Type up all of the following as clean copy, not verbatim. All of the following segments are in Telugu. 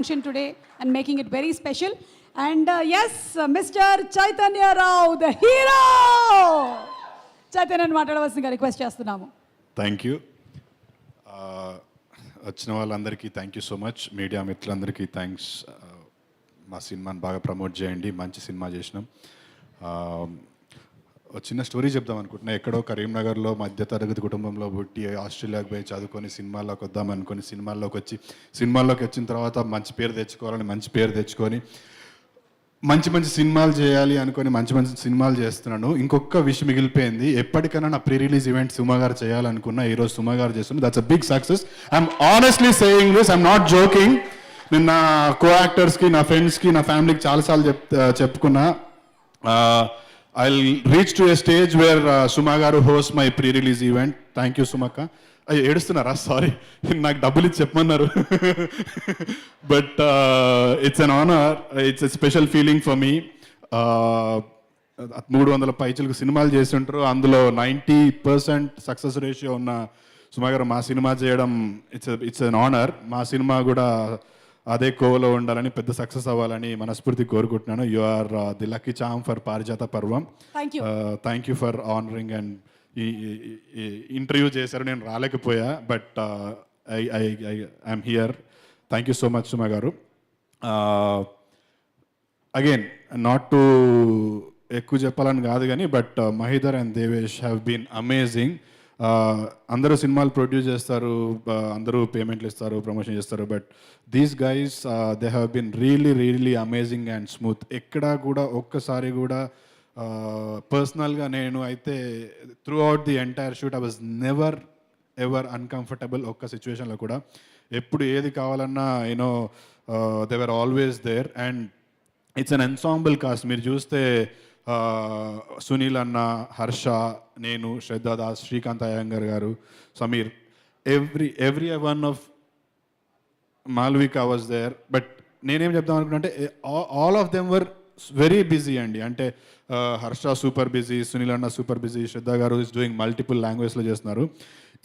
function today and making it very special. And yes, Mr. Chaitanya Rao, the hero! చైతన్యని మాట్లాడవలసిందిగా రిక్వెస్ట్ చేస్తున్నాము. Thank you. వచ్చిన వాళ్ళందరికీ thank you so much. Media మిత్రులందరికీ థ్యాంక్స్. మా సినిమాని బాగా ప్రమోట్ చేయండి. మంచి సినిమా చేసినాం. చిన్న స్టోరీ చెప్దాం అనుకుంటున్నా. ఎక్కడో కరీంనగర్లో మధ్యతరగతి కుటుంబంలో పుట్టి ఆస్ట్రేలియాకి పోయి చదువుకొని సినిమాల్లోకి వద్దాం అనుకుని సినిమాల్లోకి వచ్చిన తర్వాత మంచి పేరు తెచ్చుకొని మంచి సినిమాలు చేయాలి అనుకొని మంచి సినిమాలు చేస్తున్నాను. ఇంకొక విషయం మిగిలిపోయింది. ఎప్పటికైనా నా ప్రీ రిలీజ్ ఈవెంట్ సుమా గారు చేయాలనుకున్నా. ఈరోజు సుమా గారు చేస్తున్నారు. That's a big success. I'm honestly saying this, I'm not joking. నేను నా కో యాక్టర్స్కి, నా ఫ్రెండ్స్కి, నా ఫ్యామిలీకి చాలాసార్లు చెప్పుకున్నా. I'll reach to a stage where Suma garu hosts my pre-release event. Thank you, Sumaka. అయ్యో ఏడుస్తున్నారా? సారీ, నాకు డబ్బులు ఇచ్చి చెప్పమన్నారు. But it's an honour, it's a special feeling for me. 300 పైచలకు సినిమాలు చేసి ఉంటారు. అందులో 90% సక్సెస్ రేషియో ఉన్న సుమా గారు మా సినిమా చేయడం ఇట్స్ అన్ ఆనర్. మా సినిమా కూడా అదే కోవలో ఉండాలని, పెద్ద సక్సెస్ అవ్వాలని మనస్ఫూర్తి కోరుకుంటున్నాను. You are the lucky charm for Parijatha Parvam. Thank you for honouring. And ఈ ఇంటర్వ్యూ చేశారు, నేను రాలేకపోయా. But I'm here. Thank you so much Suma గారు. అగైన్, నాట్ టు ఎక్కువ చెప్పాలని కాదు కానీ, but Mahidhar and Devesh have been amazing. అందరూ సినిమాలు ప్రొడ్యూస్ చేస్తారు, అందరూ పేమెంట్లు ఇస్తారు, ప్రమోషన్ చేస్తారు. But these guys they have been really amazing and smooth. ఎక్కడా కూడా ఒక్కసారి కూడా పర్సనల్గా నేను అయితే throughout the entire shoot I was never ever uncomfortable. ఒక్క సిచ్యువేషన్లో కూడా ఎప్పుడు ఏది కావాలన్నా you know they were always there. And it's an ensemble cast. మీరు చూస్తే సునీల్ అన్న, హర్ష, నేను, శ్రద్ధాదాస్, శ్రీకాంత్ అయ్యంగర్ గారు, Sameer, every one of Malvika was there. But నేనేం చెప్దాం అనుకున్నా అంటే all of them were very busy అండి. అంటే హర్ష సూపర్ బిజీ, సునీల్ అన్న సూపర్ బిజీ, శ్రద్ధ గారు ఇస్ డూయింగ్ మల్టిపుల్ లాంగ్వేజ్లో చేస్తున్నారు.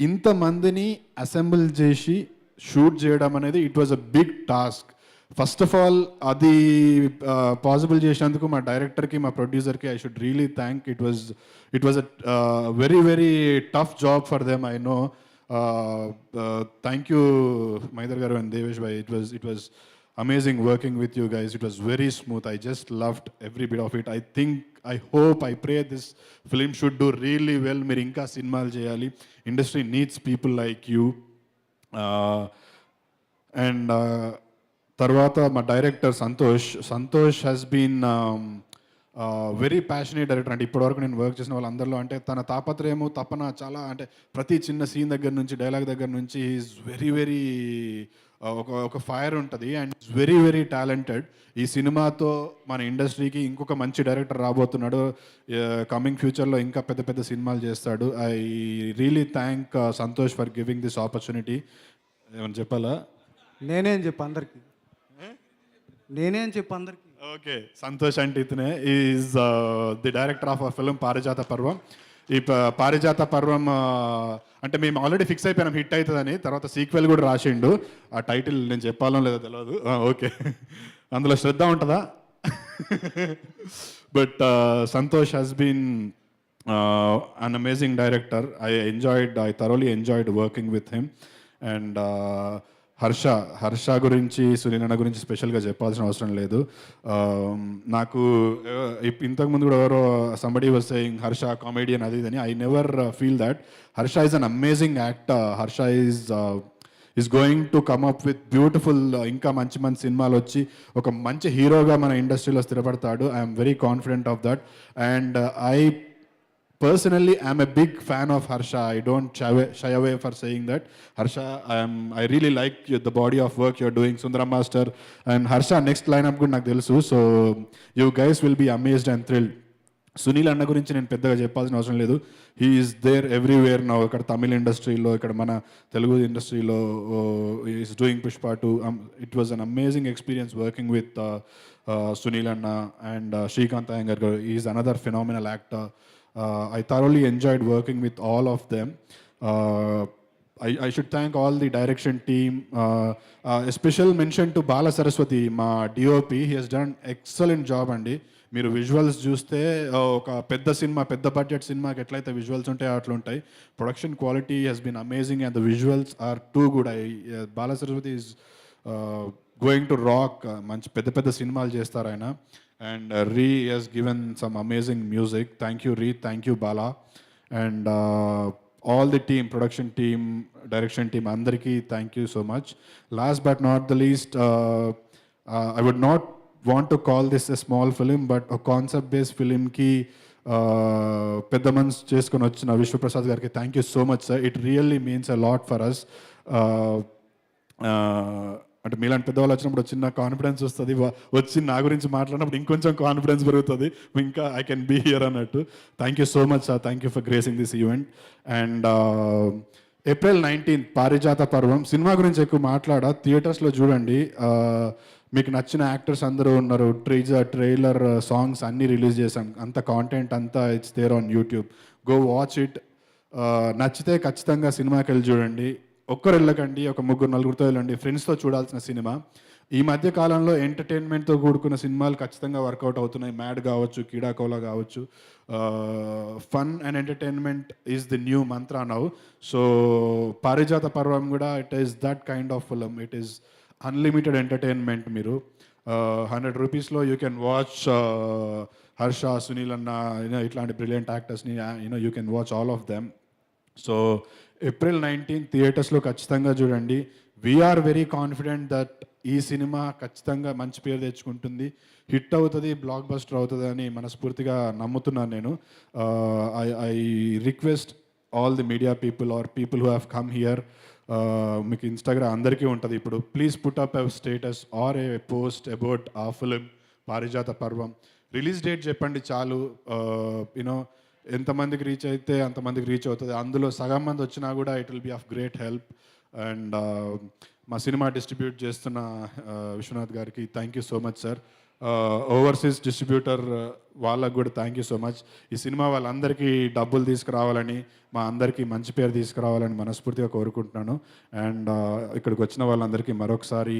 ఇంతమందిని అసెంబుల్ చేసి షూట్ చేయడం అనేది it was a big task. First of all అది పాసిబుల్ చేసినందుకు మా డైరెక్టర్కి, మా ప్రొడ్యూసర్కి I should really thank. It was a very tough job for them, I know. Thank you Mahidhar garu and Devesh bhai. It was amazing working with you guys. It was very smooth. I just loved every bit of it. I hope, I pray this film should do really well. Meer inka cinemalu cheyali. Industry needs people like you. And tarvata ma director Santosh has been very passionate director. అంటే ఇప్పటివరకు నేను వర్క్ చేసిన వాళ్ళందరిలో అంటే తన తాపత్రయము, తపన చాలా, అంటే ప్రతి చిన్న సీన్ దగ్గర నుంచి, డైలాగ్ దగ్గర నుంచి ఈజ్ వెరీ ఒక ఫైర్ ఉంటుంది. And very talented. ఈ సినిమాతో మన ఇండస్ట్రీకి ఇంకొక మంచి డైరెక్టర్ రాబోతున్నాడు. కమింగ్ ఫ్యూచర్లో ఇంకా పెద్ద సినిమాలు చేస్తాడు. I really thank Santosh for giving this opportunity. ఏమని చెప్పాలా? నేనేం చెప్పు అందరికి. ఓకే, సంతోష్ అంటే ఇతనే is the director of a film పారిజాత పర్వం. ఈ పారిజాత పర్వం అంటే మేము ఆల్రెడీ ఫిక్స్ అయిపోయినాం హిట్ అవుతుందని. తర్వాత సీక్వెల్ కూడా రాసిండు. ఆ టైటిల్ నేను చెప్పాలో లేదో తెలియదు. ఓకే, అందులో శ్రద్ధ ఉంటుందా? But Santosh has been an amazing director. I thoroughly enjoyed working with him. And Harsha గురించి, సునీల్ అన్న గురించి స్పెషల్గా చెప్పాల్సిన అవసరం లేదు. నాకు ఇంతకుముందు కూడా ఎవరో somebody was saying Harsha comedian అది అని. I never feel that. Harsha is an amazing actor. Harsha is going to come up with beautiful, ఇంకా మంచి సినిమాలు వచ్చి ఒక మంచి హీరోగా మన ఇండస్ట్రీలో స్థిరపడతాడు. I'm very confident of that. And personally, I'm a big fan of Harsha. I don't shy away for saying that. Harsha, I really like the body of work you're doing, Sundaram Master. And Harsha, next lineup good నాకు తెలుసు. So you guys will be amazed and thrilled. Sunil అన్న గురించి నేను పెద్దగా చెప్పాల్సిన అవసరం లేదు. He is there everywhere now. ఇక్కడ తమిళ ఇండస్ట్రీలో, ఇక్కడ మన తెలుగు ఇండస్ట్రీలో is doing Pushpa 2. It was an amazing experience working with Sunil అన్న and Srikanth Iyengar garu. Is another phenomenal actor. I thoroughly enjoyed working with all of them. I should thank all the direction team. A special mention to Bala Saraswati, మా DOP. He has done excellent job అండి. మీరు విజువల్స్ చూస్తే ఒక పెద్ద సినిమా, పెద్ద బడ్జెట్ సినిమాకి ఎట్లయితే విజువల్స్ ఉంటాయో అట్లా ఉంటాయి. Production quality has been amazing and the visuals are too good. Bala Saraswathi is going to rock. మంచి పెద్ద పెద్ద సినిమాలు చేస్తారు ఆయన. And Ree has given some amazing music. Thank you Ree, thank you Bala. And all the team, production team, direction team, andariki thank you so much. Last but not the least, I would not want to call this a small film, but a concept based film ki పెద్ద మనసు చేసుకొని వచ్చిన విశ్వప్రసాద్ గారికి thank you so much sir. It really means a lot for us. అంటే మీలాంటి పెద్దవాళ్ళు వచ్చినప్పుడు చిన్న కాన్ఫిడెన్స్ వస్తుంది, వచ్చి నా గురించి మాట్లాడినప్పుడు ఇంకొంచెం కాన్ఫిడెన్స్ పెరుగుతుంది, ఇంకా ఐ కెన్ బీ హియర్ అన్నట్టు. Thank you so much sir, thank you for gracing this event. And April 19th పారిజాత పర్వం సినిమా గురించి ఎక్కువ మాట్లాడా, థియేటర్స్లో చూడండి. మీకు నచ్చిన యాక్టర్స్ అందరూ ఉన్నారు. ట్రైలర్ సాంగ్స్ అన్నీ రిలీజ్ చేశాం. అంత కాంటెంట్ అంతా it's there on YouTube. Go watch it. నచ్చితే ఖచ్చితంగా సినిమాకి వెళ్ళి చూడండి. ఒక్కరు వెళ్ళకండి, ఒక ముగ్గురు నలుగురితో వెళ్ళండి. ఫ్రెండ్స్తో చూడాల్సిన సినిమా. ఈ మధ్య కాలంలో ఎంటర్టైన్మెంట్తో కూడుకున్న సినిమాలు ఖచ్చితంగా వర్కౌట్ అవుతున్నాయి. మ్యాడ్ కావచ్చు, కీడాకోలా కావచ్చు. Fun and entertainment is the new mantra now. So Parijatha Parvam కూడా it is that kind of film. It is unlimited entertainment. మీరు 100 రూపీస్లో you can watch Harsha, Sunil anna, ఇట్లాంటి బ్రిలియంట్ యాక్టర్స్ని you can watch all of them. So April 19th థియేటర్స్లో ఖచ్చితంగా చూడండి. వీఆర్ వెరీ కాన్ఫిడెంట్ దట్ ఈ సినిమా ఖచ్చితంగా మంచి పేరు తెచ్చుకుంటుంది, హిట్ అవుతుంది, బ్లాక్ బస్టర్ అవుతుంది అని మనస్ఫూర్తిగా నమ్ముతున్నాను నేను. I request all the media people or people who have come here, మీకు ఇన్స్టాగ్రామ్ అందరికీ ఉంటుంది ఇప్పుడు, please put up a status or a post about ఆ film Parijatha Parvam. Release date చెప్పండి చాలు. యూనో ఎంతమందికి రీచ్ అయితే అంతమందికి రీచ్ అవుతుంది. అందులో సగం మంది వచ్చినా కూడా it will be of great help. And మా సినిమా డిస్ట్రిబ్యూట్ చేస్తున్న విశ్వనాథ్ గారికి thank you so much sir. Overseas distributor వాళ్ళకు కూడా థ్యాంక్ యూ సో మచ్. ఈ సినిమా వాళ్ళందరికీ డబ్బులు తీసుకురావాలని, మా అందరికీ మంచి పేరు తీసుకురావాలని మనస్ఫూర్తిగా కోరుకుంటున్నాను. అండ్ ఇక్కడికి వచ్చిన వాళ్ళందరికీ మరొకసారి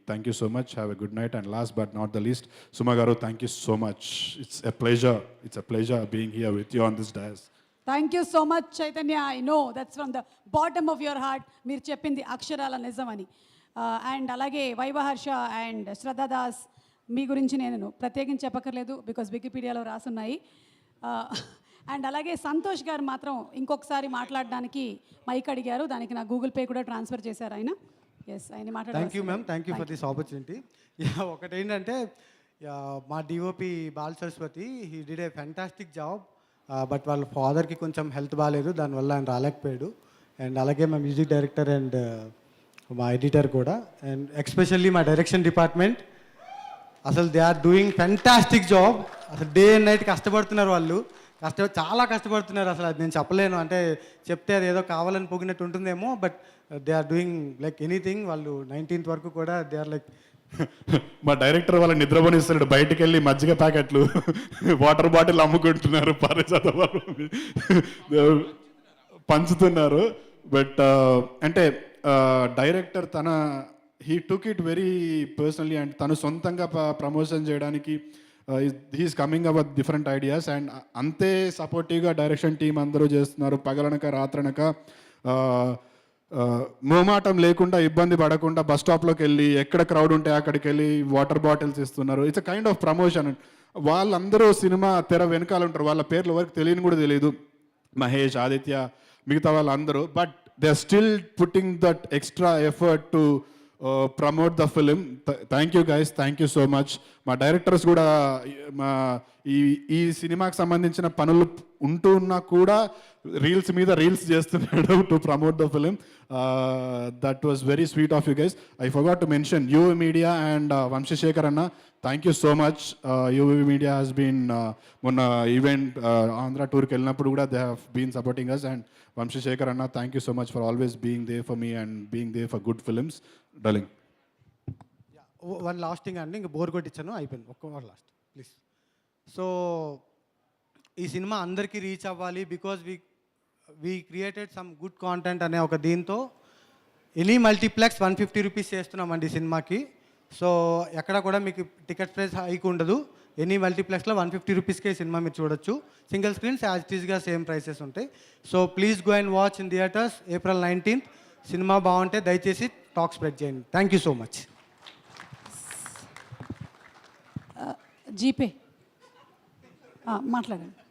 thank you so much. Have a good night. And last but not the least, Suma garu thank you so much. It's a pleasure being here with you on this dais. Thank you so much Chaitanya. I know that's from the bottom of your heart. మీరు చెప్పింది అక్షరాల నిజమని. అండ్ అలాగే వైవహర్ష అండ్ శ్రద్ధాదాస్ మీ గురించి నేను ప్రత్యేకించి చెప్పక్కర్లేదు, బికాస్ వికీపీడియాలో రాసున్నాయి. అండ్ అలాగే సంతోష్ గారు మాత్రం ఇంకొకసారి మాట్లాడడానికి మైక్ అడిగారు, దానికి నా గూగుల్ పే కూడా ట్రాన్స్ఫర్ చేశారు ఆయన. ఎస్, ఆయన మాట్లాడారు. Thank you ma'am, thank you for this opportunity. ఒకటి ఏంటంటే మా DOP Bala Saraswati, he did a fantastic job. But వాళ్ళ ఫాదర్కి కొంచెం హెల్త్ బాగాలేదు, దానివల్ల ఆయన రాలేకపోయాడు. అండ్ అలాగే మా మ్యూజిక్ డైరెక్టర్ అండ్ మా ఎడిటర్ కూడా, అండ్ ఎక్స్పెషల్లీ మా డైరెక్షన్ డిపార్ట్మెంట్, అసలు they are doing fantastic job. అసలు డే అండ్ నైట్ కష్టపడుతున్నారు వాళ్ళు, చాలా కష్టపడుతున్నారు. అసలు అది నేను చెప్పలేను, అంటే చెప్తే అది ఏదో కావాలని పొగినట్టు ఉంటుందేమో, but they are doing like anything. వాళ్ళు 19th వరకు కూడా దే ఆర్ లైక్ మా డైరెక్టర్ వాళ్ళ నిద్రపోనిస్తాడు, బయటికి వెళ్ళి మజ్జిగ ప్యాకెట్లు, వాటర్ బాటిల్ అమ్ముకుంటున్నారు, పారిజాత పంచుతున్నారు. బట్ అంటే director he took it very personally, and తను సొంతంగా ప్రమోషన్ చేయడానికి he's coming up with different ideas. And అంతే సపోర్టివ్గా డైరెక్షన్ టీం అందరూ చేస్తున్నారు. పగలనక రాత్రనక మోమాటం లేకుండా, ఇబ్బంది పడకుండా బస్ స్టాప్లోకి వెళ్ళి ఎక్కడ క్రౌడ్ ఉంటే అక్కడికి వెళ్ళి వాటర్ బాటిల్స్ ఇస్తున్నారు. It's a kind of promotion. వాళ్ళందరూ సినిమా తెర వెనకాల ఉంటారు, వాళ్ళ పేర్లు ఎవరికి తెలియని కూడా తెలియదు, మహేష్, ఆదిత్య, మిగతా వాళ్ళందరూ. But they are still putting that extra effort to promote the film. Thank you guys, thank you so much. మా డైరెక్టర్స్ కూడా ఈ సినిమాకి సంబంధించిన పనులు ఉంటూ ఉన్నా కూడా రీల్స్ మీద రీల్స్ చేస్తున్నాడు to promote the film. That was very sweet of you guys. I forgot to mention UV media and Vamshasekhar anna, thank you so much. UV media has been మొన్న ఈవెంట్ ఆంధ్ర టూర్కి వెళ్ళినప్పుడు కూడా they have been supporting us. And Vamshasekhar anna, thank you so much for always being there for me and being there for good films. Darling, one last thing అండి, ఇంకా బోర్ కొట్టించాను, అయిపోయింది. ఒక్క లాస్ట్ ప్లీజ్. సో ఈ సినిమా అందరికీ రీచ్ అవ్వాలి, because we created some good content అనే ఒక దీంతో ఎనీ మల్టీప్లెక్స్ 150 రూపీస్ చేస్తున్నామండి సినిమాకి. సో ఎక్కడ కూడా మీకు టికెట్ ప్రైస్ హైక్ ఉండదు. ఎనీ మల్టీప్లెక్స్లో 150 రూపీస్కే ఈ సినిమా మీరు చూడొచ్చు. సింగిల్ స్క్రీన్స్ యాజ్ ఇట్ ఈస్గా సేమ్ ప్రైసెస్ ఉంటాయి. So please go and watch in theatres April 19th. సినిమా బాగుంటే దయచేసి టాక్ స్ప్రెడ్ చేయండి. Thank you so much. జీపే మాట్లాడండి.